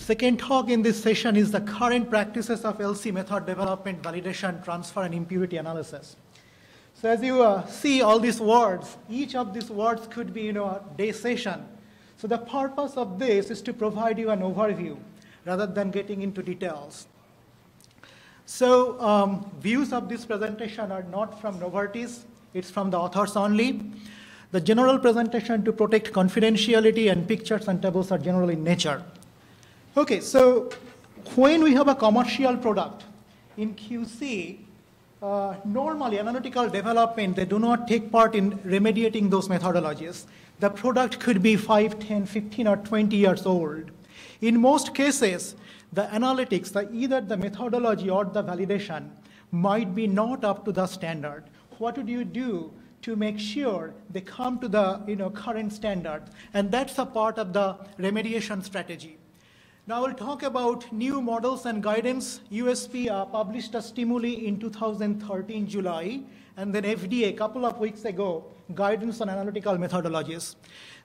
Second talk in this session is the current practices of LC method development, validation, transfer, and impurity analysis. So as you see all these words, each of these words could be a day session. So the purpose of this is to provide you an overview rather than getting into details. So views of this presentation are not from Novartis, it's from the authors only. The general presentation to protect confidentiality and pictures and tables are general in nature. Okay, so when we have a commercial product in QC, normally analytical development, they do not take part in remediating those methodologies. The product could be 5, 10, 15, or 20 years old. In most cases, the analytics, either the methodology or the validation, might be not up to the standard. What would you do to make sure they come to the current standard? And that's a part of the remediation strategy. Now we'll talk about new models and guidance. USP published a stimuli in 2013 July, and then FDA a couple of weeks ago, guidance on analytical methodologies.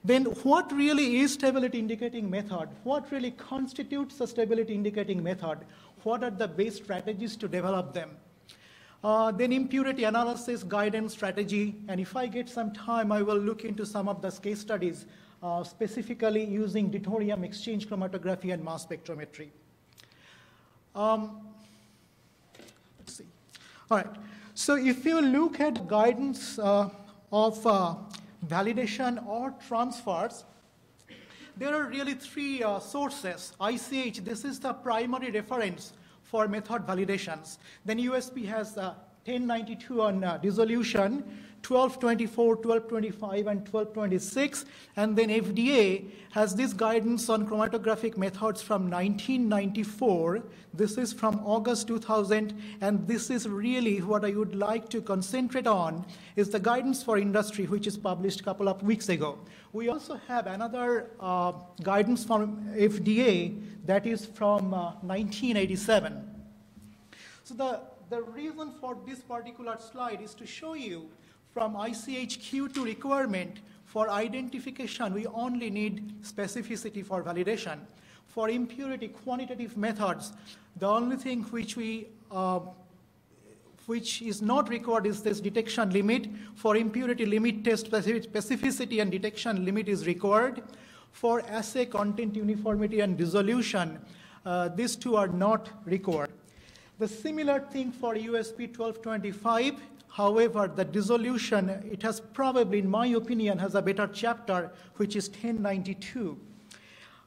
Then what really is stability indicating method? What really constitutes a stability indicating method? What are the best strategies to develop them? Then impurity analysis, guidance, strategy, and if I get some time, I will look into some of the case studies, specifically using deuterium exchange chromatography and mass spectrometry. Let's see. All right. So if you look at guidance of validation or transfers, there are really three sources. ICH, this is the primary reference for method validations. Then USP has 1092 on dissolution, 1224, 1225, and 1226. And then FDA has this guidance on chromatographic methods from 1994. This is from August 2000. And this is really what I would like to concentrate on is the guidance for industry, which is published a couple of weeks ago. We also have another guidance from FDA that is from 1987. So the reason for this particular slide is to show you from ICH Q2 requirement for identification, we only need specificity for validation. For impurity quantitative methods, the only thing which is not required is this detection limit. For impurity limit test, specificity and detection limit is required. For assay content uniformity and dissolution, these two are not required. The similar thing for USP 1225. However, the dissolution, it has probably, in my opinion, has a better chapter, which is 1092.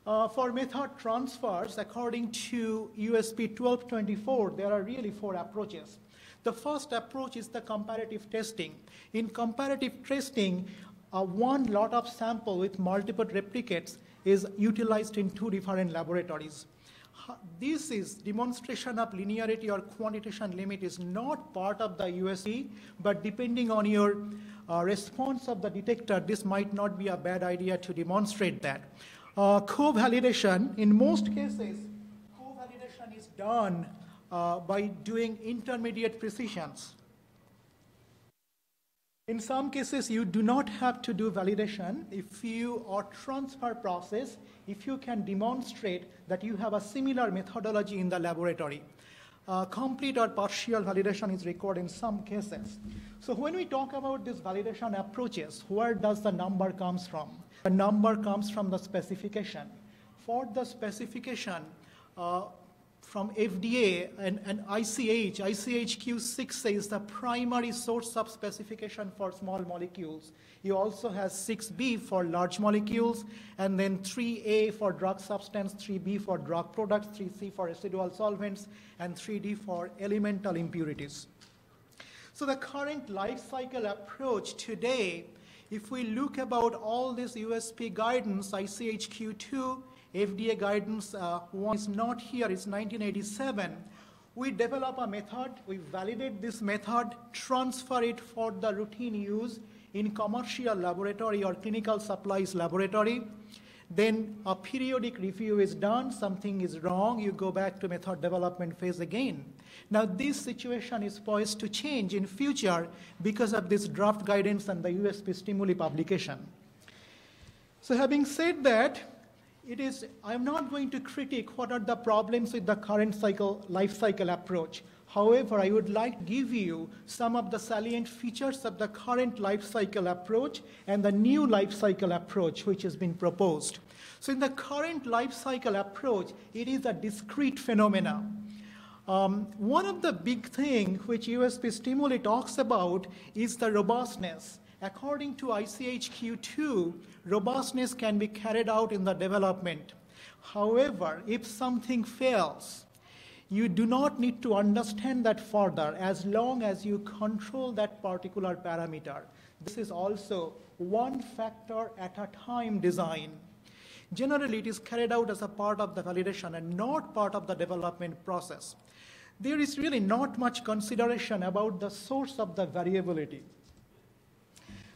For method transfers, according to USP 1224, there are really four approaches. The first approach is the comparative testing. In comparative testing, one lot of sample with multiple replicates is utilized in two different laboratories. This is demonstration of linearity or quantitation limit is not part of the USP, but depending on your response of the detector, this might not be a bad idea to demonstrate that. Co-validation, in most cases, co-validation is done by doing intermediate precisions. In some cases, you do not have to do validation if you or transfer process, if you can demonstrate that you have a similar methodology in the laboratory. Complete or partial validation is required in some cases. So when we talk about these validation approaches, where does the number comes from? The number comes from the specification. For the specification, from FDA and ICH Q6 says the primary source of specification for small molecules. You also has 6B for large molecules, and then 3A for drug substance, 3B for drug products, 3C for residual solvents, and 3D for elemental impurities. So the current life cycle approach today, if we look about all this USP guidance, ICH Q2, FDA guidance, one is not here, it's 1987. We develop a method, we validate this method, transfer it for the routine use in commercial laboratory or clinical supplies laboratory. Then a periodic review is done, something is wrong, you go back to method development phase again. Now this situation is poised to change in future because of this draft guidance and the USP stimuli publication. So having said that, I'm not going to critique what are the problems with the current life cycle approach. However, I would like to give you some of the salient features of the current life cycle approach and the new life cycle approach which has been proposed. So in the current life cycle approach, it is a discrete phenomena. One of the big things which USP stimuli talks about is the robustness. According to ICHQ2, robustness can be carried out in the development. However, if something fails, you do not need to understand that further as long as you control that particular parameter. This is also one factor at a time design. Generally, it is carried out as a part of the validation and not part of the development process. There is really not much consideration about the source of the variability.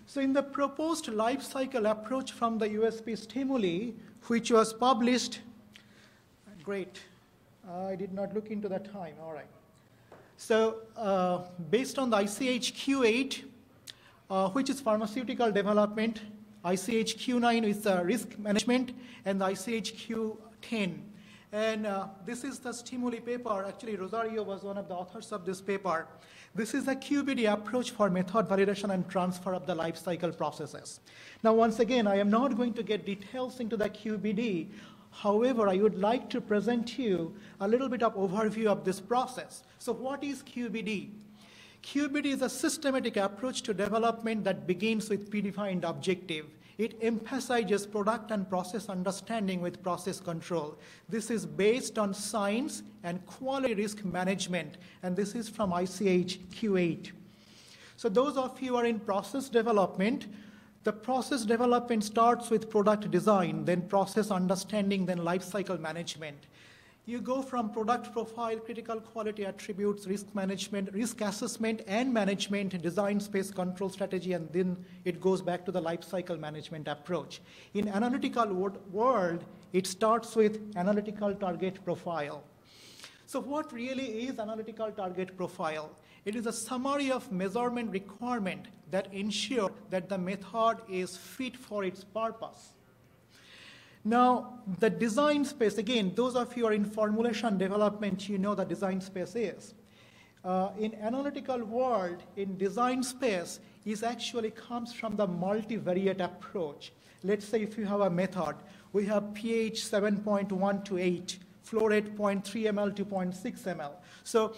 So in the proposed life cycle approach from the USP stimuli, which was published, great, I did not look into that time, all right. So based on the ICHQ8, which is pharmaceutical development, ICHQ9 is risk management, and the ICHQ10. And this is the stimuli paper. Actually, Rosario was one of the authors of this paper. This is a QBD approach for method validation and transfer of the life cycle processes. Now, once again, I am not going to get details into the QBD. However, I would like to present to you a little bit of overview of this process. So what is QBD? QBD is a systematic approach to development that begins with predefined objective. It emphasizes product and process understanding with process control. This is based on science and quality risk management, and this is from ICHQ8. So those of you who are in process development, the process development starts with product design, then process understanding, then life cycle management. You go from product profile, critical quality attributes, risk management, risk assessment and management, design space control strategy, and then it goes back to the life cycle management approach. In analytical world, it starts with analytical target profile. So what really is analytical target profile? It is a summary of measurement requirement that ensure that the method is fit for its purpose. Now, the design space, again, those of you who are in formulation development, you know the design space is. In analytical world, in design space, is actually comes from the multivariate approach. Let's say if you have a method, we have pH 7.1 to 8, flow rate 0.3 ml to 0.6 ml. So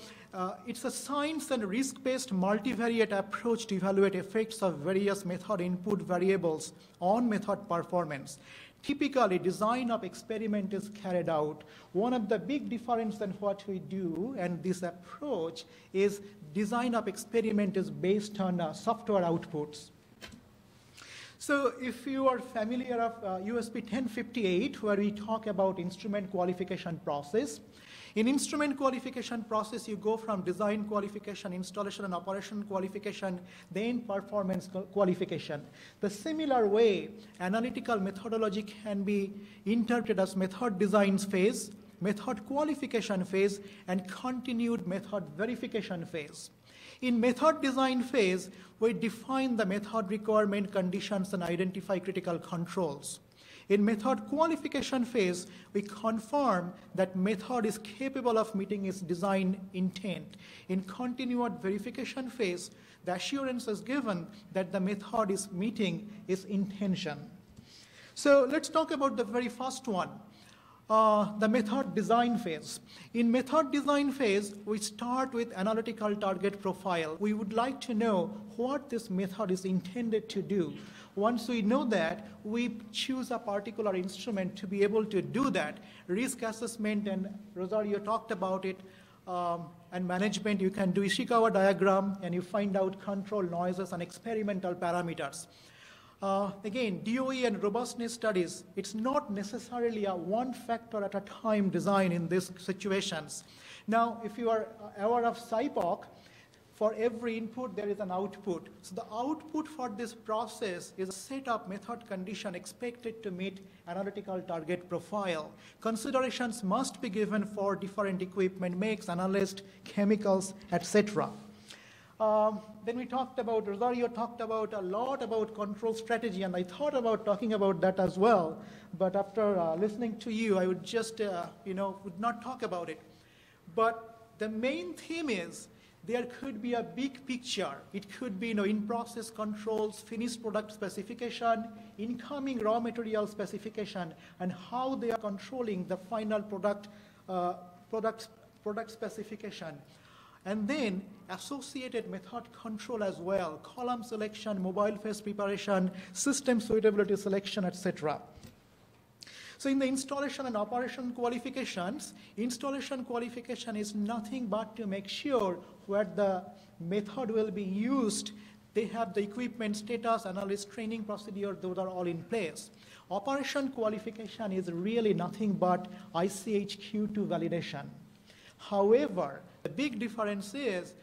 it's a science and risk-based multivariate approach to evaluate effects of various method input variables on method performance. Typically, design of experiment is carried out. One of the big differences in what we do and this approach is design of experiment is based on software outputs. So if you are familiar of USP 1058, where we talk about instrument qualification process, in instrument qualification process, you go from design qualification, installation and operation qualification, then performance qualification. The similar way, analytical methodology can be interpreted as method design phase, method qualification phase, and continued method verification phase. In method design phase, we define the method requirement conditions and identify critical controls. In method qualification phase, we confirm that method is capable of meeting its design intent. In continued verification phase, the assurance is given that the method is meeting its intention. So let's talk about the very first one. The method design phase. In method design phase, we start with analytical target profile. We would like to know what this method is intended to do. Once we know that, we choose a particular instrument to be able to do that. Risk assessment, and Rosario talked about it, and management, you can do Ishikawa diagram, and you find out control noises and experimental parameters. Again, DOE and robustness studies, it's not necessarily a one factor at a time design in these situations. Now, if you are aware of SYPOC, for every input there is an output. So the output for this process is a set of method condition expected to meet analytical target profile. Considerations must be given for different equipment makes, analyst, chemicals, etc. Then we talked about, Rosario talked about a lot about control strategy, and I thought about talking about that as well. But after listening to you, I would just, would not talk about it. But the main theme is there could be a big picture. It could be, in-process controls, finished product specification, incoming raw material specification, and how they are controlling the final product specification. And then associated method control as well, column selection, mobile phase preparation, system suitability selection, etc. So in the installation and operation qualifications, installation qualification is nothing but to make sure where the method will be used, they have the equipment status, analyst training procedure, those are all in place. Operation qualification is really nothing but ICH-Q2 validation. However, the big difference is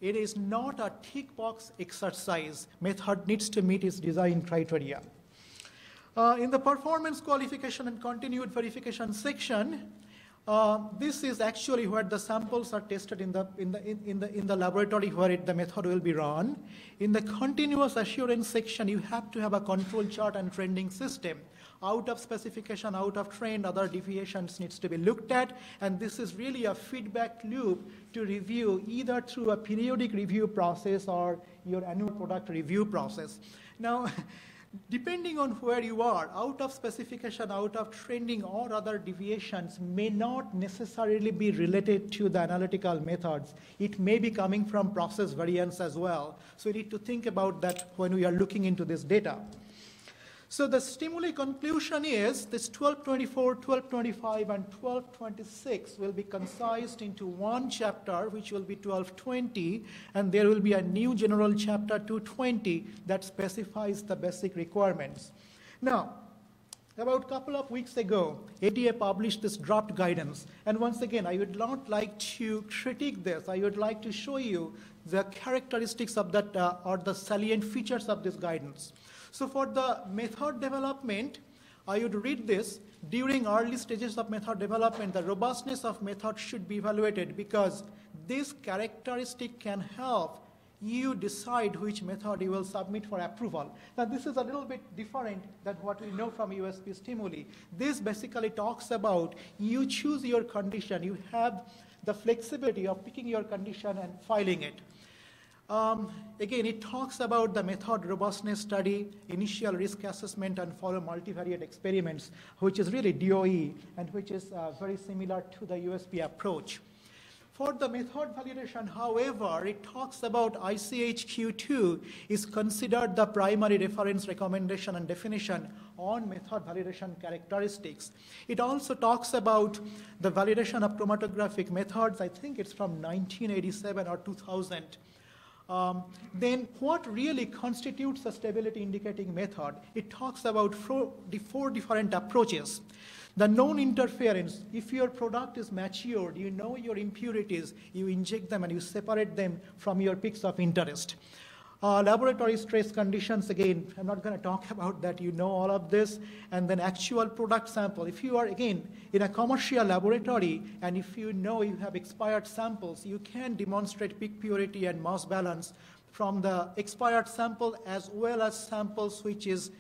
it is not a tick box exercise. Method needs to meet its design criteria. In the performance qualification and continued verification section, this is actually where the samples are tested in the laboratory where the method will be run. In the continuous assurance section, you have to have a control chart and trending system. Out of specification, out of trend, other deviations needs to be looked at, and this is really a feedback loop to review either through a periodic review process or your annual product review process. Now, depending on where you are, out of specification, out of trending, or other deviations may not necessarily be related to the analytical methods. It may be coming from process variance as well. So we need to think about that when we are looking into this data. So the stimuli conclusion is this 1224, 1225, and 1226 will be concised into one chapter, which will be 1220, and there will be a new general chapter 220 that specifies the basic requirements. Now, about a couple of weeks ago, ADA published this draft guidance, and once again, I would not like to critique this. I would like to show you the characteristics of that or the salient features of this guidance. So for the method development, I would read this. During early stages of method development, the robustness of method should be evaluated because this characteristic can help you decide which method you will submit for approval. Now this is a little bit different than what we know from USP stimuli. This basically talks about you choose your condition. You have the flexibility of picking your condition and filing it. Again, it talks about the method robustness study, initial risk assessment, and follow multivariate experiments, which is really DOE and which is very similar to the USP approach. For the method validation, however, it talks about ICH-Q2 is considered the primary reference recommendation and definition on method validation characteristics. It also talks about the validation of chromatographic methods. I think it's from 1987 or 2000. Then what really constitutes a stability indicating method? It talks about the four different approaches. The known interference, if your product is matured, you know your impurities, you inject them and you separate them from your peaks of interest. Laboratory stress conditions, again, I'm not going to talk about that, you know all of this. And then actual product sample. If you are, again, in a commercial laboratory, and if you know you have expired samples, you can demonstrate peak purity and mass balance from the expired sample as well as samples which is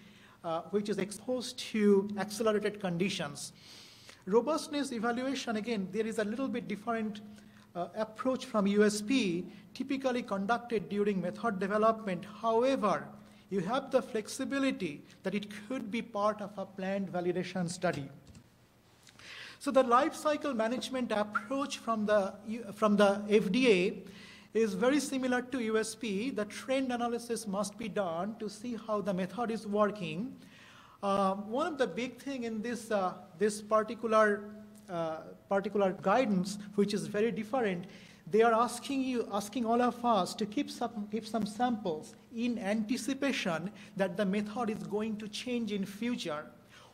exposed to accelerated conditions. Robustness evaluation, again, there is a little bit different approach from USP, typically conducted during method development. However, you have the flexibility that it could be part of a planned validation study. So the life cycle management approach from the FDA is very similar to USP. The trend analysis must be done to see how the method is working. One of the big things in this particular guidance, which is very different, they are asking all of us to keep some samples in anticipation that the method is going to change in future.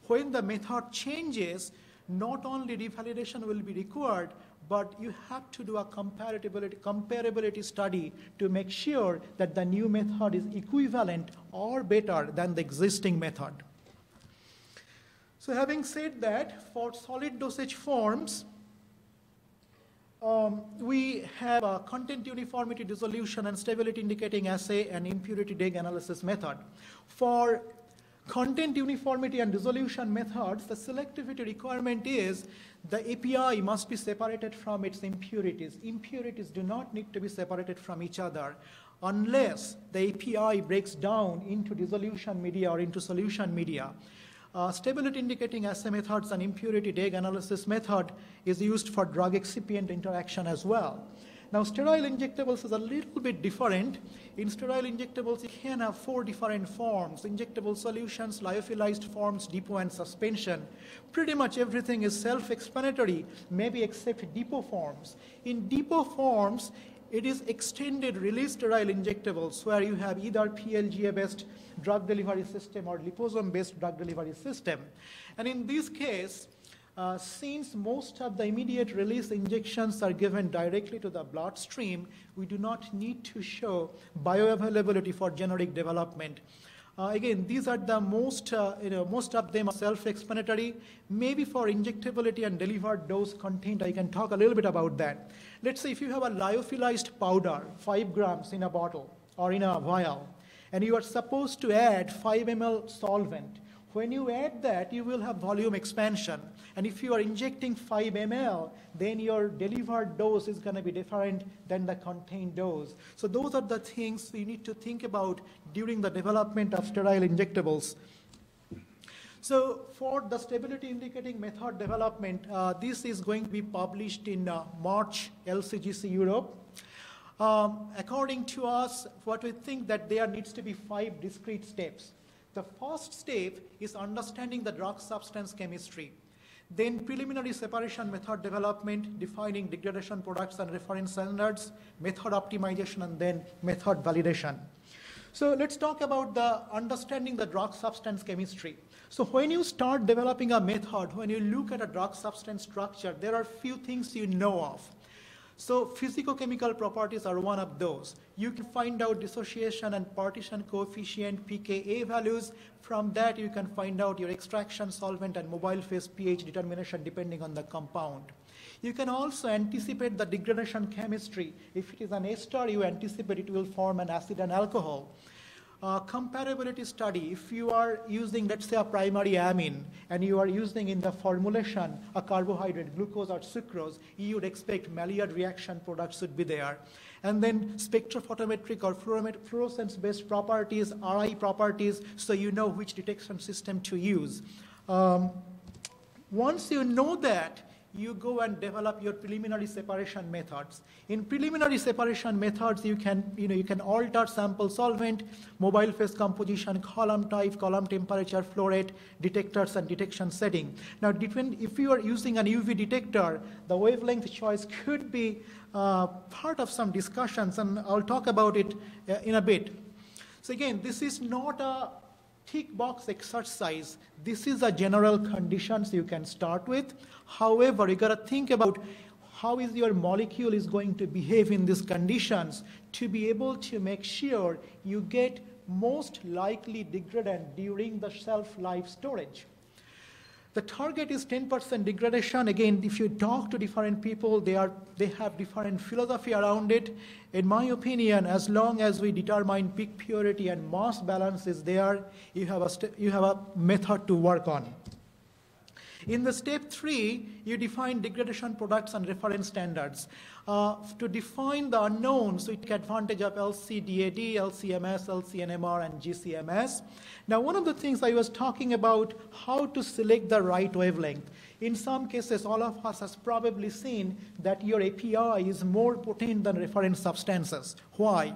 When the method changes, not only revalidation will be required, but you have to do a comparability study to make sure that the new method is equivalent or better than the existing method. So having said that, for solid dosage forms, We have a content uniformity dissolution and stability indicating assay and impurity DEG analysis method. For content uniformity and dissolution methods, the selectivity requirement is the API must be separated from its impurities. Impurities do not need to be separated from each other unless the API breaks down into dissolution media or into solution media. Stability indicating assay methods and impurity DEG analysis method is used for drug excipient interaction as well. Now, sterile injectables is a little bit different. In sterile injectables, you can have 4 different forms: injectable solutions, lyophilized forms, depot, and suspension. Pretty much everything is self-explanatory, maybe except depot forms. In depot forms, it is extended release sterile injectables where you have either PLGA-based drug delivery system or liposome-based drug delivery system. And in this case, since most of the immediate release injections are given directly to the bloodstream, we do not need to show bioavailability for generic development. Again, these are the most of them are self-explanatory. Maybe for injectability and delivered dose content, I can talk a little bit about that. Let's say if you have a lyophilized powder, 5 grams in a bottle or in a vial, and you are supposed to add 5 ml solvent. When you add that, you will have volume expansion. And if you are injecting 5 ml, then your delivered dose is going to be different than the contained dose. So those are the things we need to think about during the development of sterile injectables. So for the stability indicating method development, this is going to be published in March LCGC Europe. According to us, what we think that there needs to be 5 discrete steps. The first step is understanding the drug substance chemistry. Then preliminary separation method development, defining degradation products and reference standards, method optimization, and then method validation. So let's talk about the understanding the drug substance chemistry. So when you start developing a method, when you look at a drug substance structure, there are few things you know of. So physicochemical properties are one of those. You can find out dissociation and partition coefficient, pKa values. From that, you can find out your extraction solvent and mobile phase pH determination depending on the compound. You can also anticipate the degradation chemistry. If it is an ester, you anticipate it will form an acid and alcohol. Comparability study, if you are using, let's say, a primary amine, and you are using in the formulation a carbohydrate, glucose or sucrose, you would expect Maillard reaction products should be there. And then spectrophotometric or fluorescence-based properties, RI properties, so you know which detection system to use. Once you know that, you go and develop your preliminary separation methods. In preliminary separation methods, you can alter sample solvent, mobile phase composition, column type, column temperature, flow rate, detectors, and detection setting. Now, if you are using an UV detector, the wavelength choice could be part of some discussions, and I'll talk about it in a bit. So again, this is not a tick box exercise. This is a general conditions you can start with. However, you got to think about how is your molecule is going to behave in these conditions to be able to make sure you get most likely degradant during the shelf life storage. The target is 10% degradation. Again, if you talk to different people, they have different philosophy around it. In my opinion, as long as we determine peak purity and mass balance is there, you have a method to work on. In the step 3, you define degradation products and reference standards. To define the unknowns, we take advantage of LCDAD, LCMS, LCNMR, and GCMS. Now, one of the things I was talking about, how to select the right wavelength. In some cases, all of us has probably seen that your API is more potent than reference substances. Why?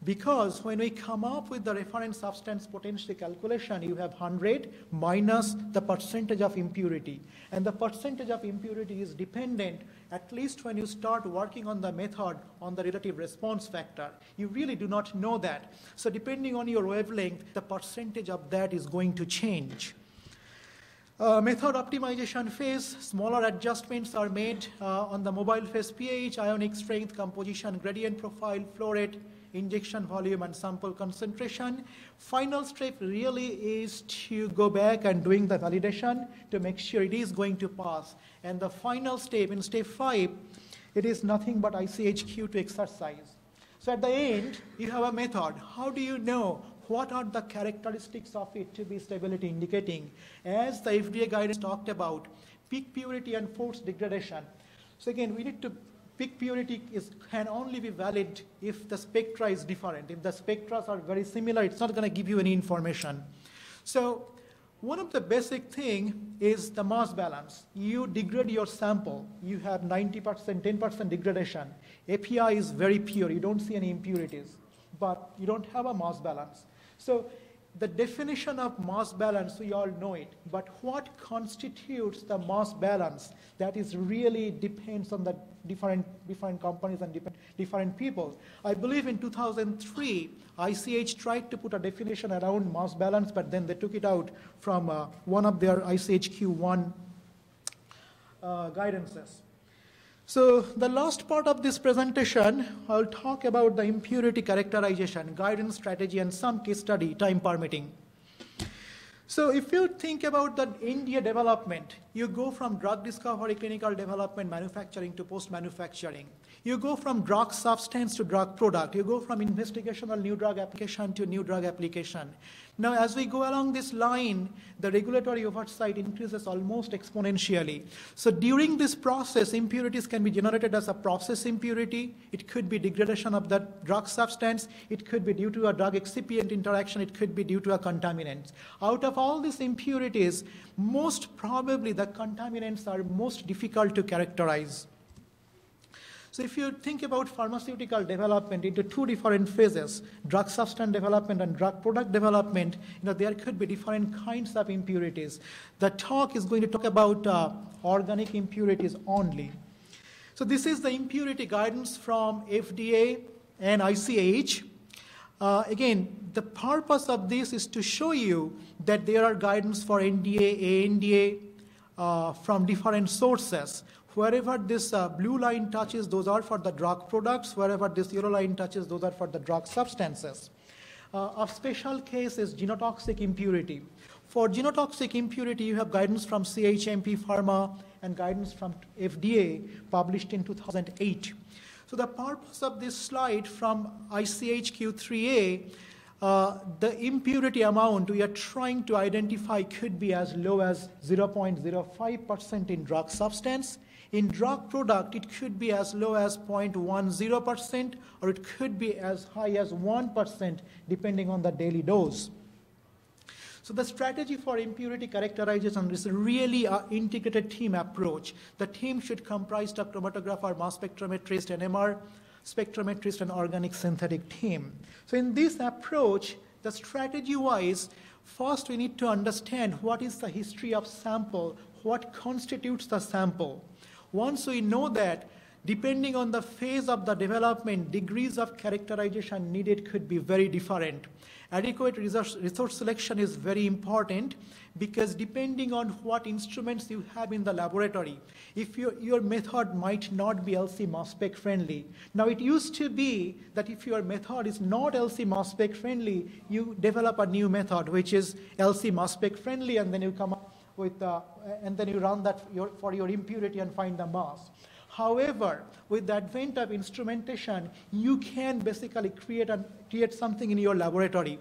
Because when we come up with the reference substance potency calculation, you have 100 minus the percentage of impurity. And the percentage of impurity is dependent, at least when you start working on the method, on the relative response factor. You really do not know that. So depending on your wavelength, the percentage of that is going to change. Method optimization phase, smaller adjustments are made on the mobile phase pH, ionic strength, composition, gradient profile, flow rate, injection volume, and sample concentration. Final step really is to go back and doing the validation to make sure it is going to pass. And the final step, in step 5, It is nothing but ICHQ to exercise. So at the end, you have a method. How do you know what are the characteristics of it to be stability indicating? As the FDA guidance talked about, peak purity and force degradation. So again, we need to, peak purity can only be valid if the spectra is different. If the spectra are very similar, it's not going to give you any information. So one of the basic thing is the mass balance. You degrade your sample. You have 90%, 10% degradation. API is very pure. You don't see any impurities, but you don't have a mass balance. So the definition of mass balance, we all know it, but what constitutes the mass balance, that is really depends on the different companies and different people. I believe in 2003, ICH tried to put a definition around mass balance, but then they took it out from one of their ICHQ1 guidances. So the last part of this presentation, I'll talk about the impurity characterization, guidance strategy, and some case study, time permitting. So if you think about the NDA development, you go from drug discovery, clinical development, manufacturing to post-manufacturing. You go from drug substance to drug product. You go from investigational new drug application to new drug application. Now, as we go along this line, the regulatory oversight increases almost exponentially. So during this process, impurities can be generated as a process impurity. It could be degradation of the drug substance. It could be due to a drug excipient interaction. It could be due to a contaminant. Out of all these impurities, most probably the contaminants are most difficult to characterize. So if you think about pharmaceutical development into two different phases, drug substance development and drug product development, there could be different kinds of impurities. The talk is going to talk about organic impurities only. So this is the impurity guidance from FDA and ICH. Again, the purpose of this is to show you that there are guidance for NDA, ANDA from different sources. Wherever this blue line touches, those are for the drug products. Wherever this yellow line touches, those are for the drug substances. A special case is genotoxic impurity. For genotoxic impurity, you have guidance from CHMP Pharma and guidance from FDA published in 2008. So the purpose of this slide from ICHQ3A, the impurity amount we are trying to identify could be as low as 0.05% in drug substance. In drug product, it could be as low as 0.10%, or it could be as high as 1%, depending on the daily dose. So the strategy for impurity characterization is really an integrated team approach. The team should comprise of chromatographer, mass spectrometrist, NMR spectrometrist, and organic synthetic team. So in this approach, the strategy-wise, first we need to understand what is the history of sample, what constitutes the sample. Once we know that, depending on the phase of the development, degrees of characterization needed could be very different. Adequate resource selection is very important because depending on what instruments you have in the laboratory, if your method might not be LC mass spec friendly. Now it used to be that if your method is not LC mass spec friendly, you develop a new method which is LC mass spec friendly, and then you come up with and then you run that for your impurity and find the mass. However, with the advent of instrumentation, you can basically create something in your laboratory,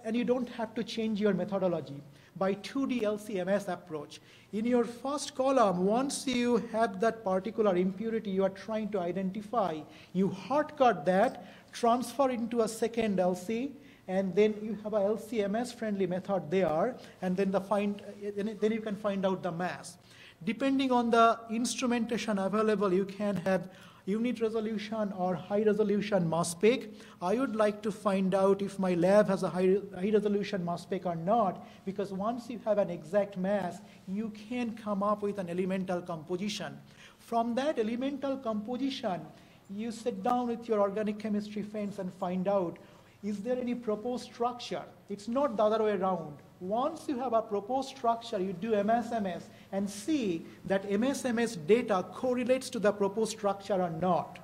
and you don't have to change your methodology by 2D LC-MS approach. In your first column, once you have that particular impurity you are trying to identify, you hard-cut that, transfer into a second LC, and then you have a LC-MS friendly method there, and then then you can find out the mass. Depending on the instrumentation available, you can have unit resolution or high resolution mass spec. I would like to find out if my lab has a high resolution mass spec or not, because once you have an exact mass, you can come up with an elemental composition. From that elemental composition, you sit down with your organic chemistry friends and find out, is there any proposed structure? It's not the other way around. Once you have a proposed structure, you do MS-MS and see that MS-MS data correlates to the proposed structure or not.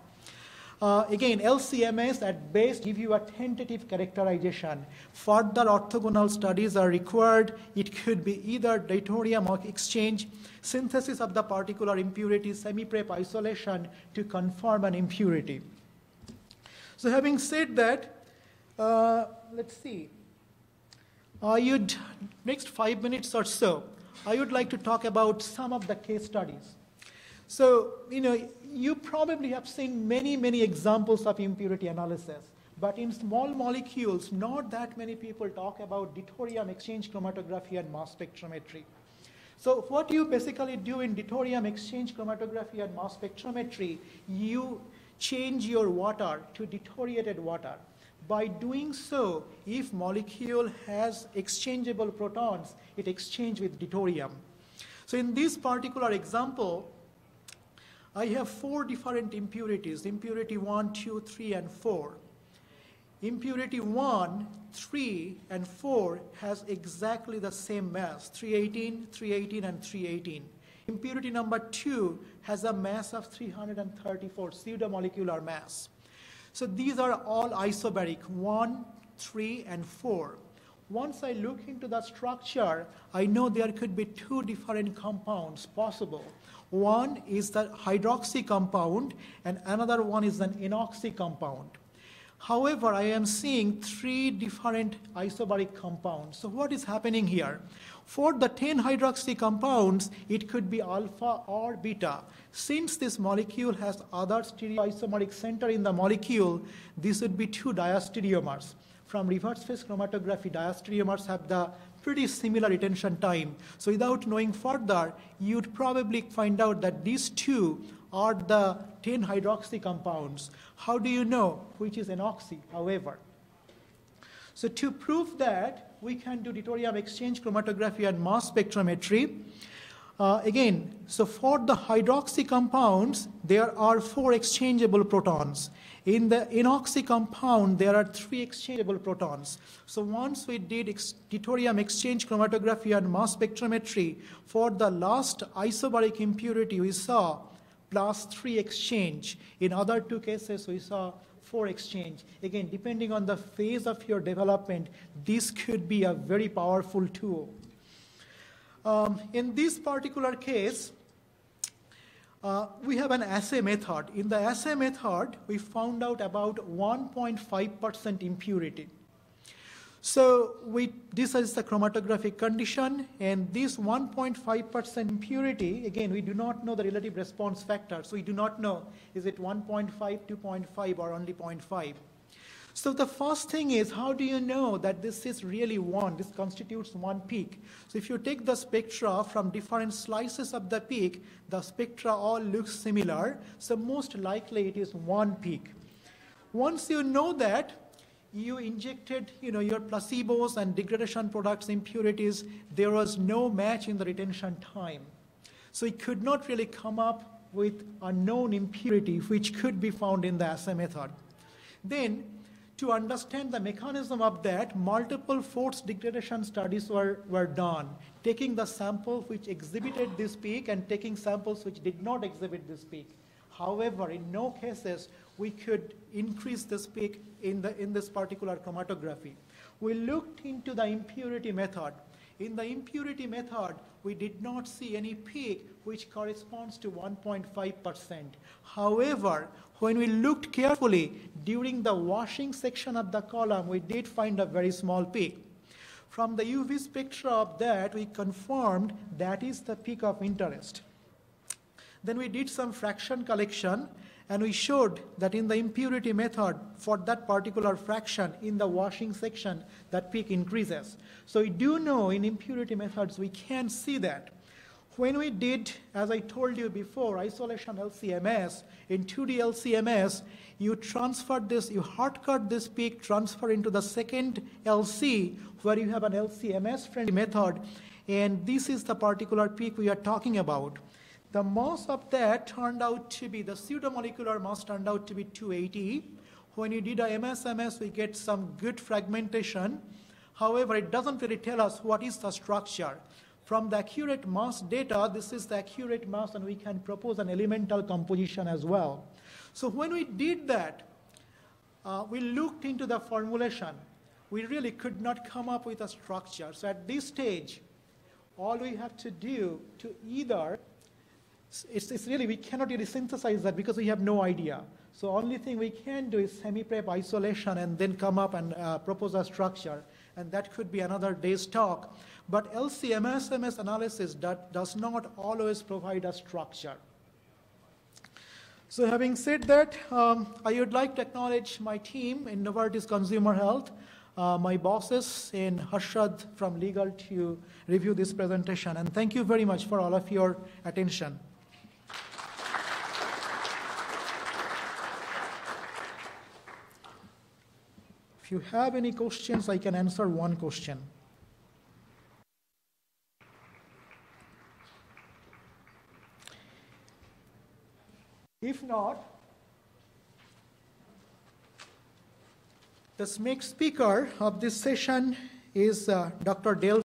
Again, LCMS at best give you a tentative characterization. Further orthogonal studies are required. It could be either deuterium exchange, synthesis of the particular impurity, semi-prep isolation to confirm an impurity. So having said that, let's see. Next 5 minutes or so, I would like to talk about some of the case studies. So, you probably have seen many examples of impurity analysis, but in small molecules, not that many people talk about deuterium exchange chromatography and mass spectrometry. So what you basically do in deuterium exchange chromatography and mass spectrometry, you change your water to deuterated water. By doing so, if molecule has exchangeable protons, it exchanges with deuterium. So in this particular example, I have 4 different impurities, impurity 1, 2, 3, and 4. Impurity 1, 3, and 4 has exactly the same mass, 318, 318, and 318. Impurity number 2 has a mass of 334, pseudomolecular mass. So these are all isobaric, 1, 3, and 4. Once I look into the structure, I know there could be 2 different compounds possible. One is the hydroxy compound, and another one is an enoxy compound. However, I am seeing 3 different isobaric compounds. So what is happening here? For the 10 hydroxy compounds, it could be alpha or beta. Since this molecule has other stereoisomeric center in the molecule, this would be 2 diastereomers. From reverse phase chromatography, diastereomers have the pretty similar retention time. So without knowing further, you'd probably find out that these 2 are the 10 hydroxy compounds. How do you know which is enoxy, however? So to prove that, we can do deuterium exchange chromatography and mass spectrometry. Again, so for the hydroxy compounds, there are 4 exchangeable protons. In the enoxy compound, there are 3 exchangeable protons. So once we did deuterium exchange chromatography and mass spectrometry, for the last isobaric impurity, we saw +3 exchange. In other 2 cases, we saw 4 exchange. Again, depending on the phase of your development, this could be a very powerful tool. In this particular case, we have an assay method. In the assay method, we found out about 1.5% impurity. So this is the chromatographic condition, and this 1.5% impurity, again, we do not know the relative response factor. So we do not know, is it 1.5, 2.5, or only 0.5? So the first thing is, how do you know that this is really 1? This constitutes 1 peak. So if you take the spectra from different slices of the peak, the spectra all look similar. So most likely it is 1 peak. Once you know that, you injected your placebos and degradation products impurities, there was no match in the retention time. So it could not really come up with a known impurity which could be found in the assay method. Then, to understand the mechanism of that, multiple force degradation studies were done, taking the sample which exhibited this peak and taking samples which did not exhibit this peak. However, in no cases we could increase this peak in this particular chromatography. We looked into the impurity method. In the impurity method, we did not see any peak which corresponds to 1.5%. However, when we looked carefully during the washing section of the column, we did find a very small peak. From the UV spectra of that, we confirmed that is the peak of interest. Then we did some fraction collection, and we showed that in the impurity method, for that particular fraction in the washing section, that peak increases. So we do know in impurity methods, we can see that. When we did, as I told you before, isolation LCMS, in 2D LCMS, you transferred this, you hard cut this peak, transfer into the second LC, where you have an LCMS-friendly method, and this is the particular peak we are talking about. The mass of that turned out to be, the pseudomolecular mass turned out to be 280. When you did a MS-MS, we get some good fragmentation. However, it doesn't really tell us what is the structure. From the accurate mass data, this is the accurate mass, and we can propose an elemental composition as well. So when we did that, we looked into the formulation. We really could not come up with a structure. So at this stage, all we have to do to either, it's really, we cannot really synthesize that because we have no idea. So only thing we can do is semi-prep isolation and then come up and propose a structure. And that could be another day's talk. But LC-MS analysis does not always provide a structure. So having said that, I would like to acknowledge my team in Novartis Consumer Health, my bosses in Harshad from legal to review this presentation. And thank you very much for all of your attention. If you have any questions, I can answer one question. If not, the next speaker of this session is Dr. Dale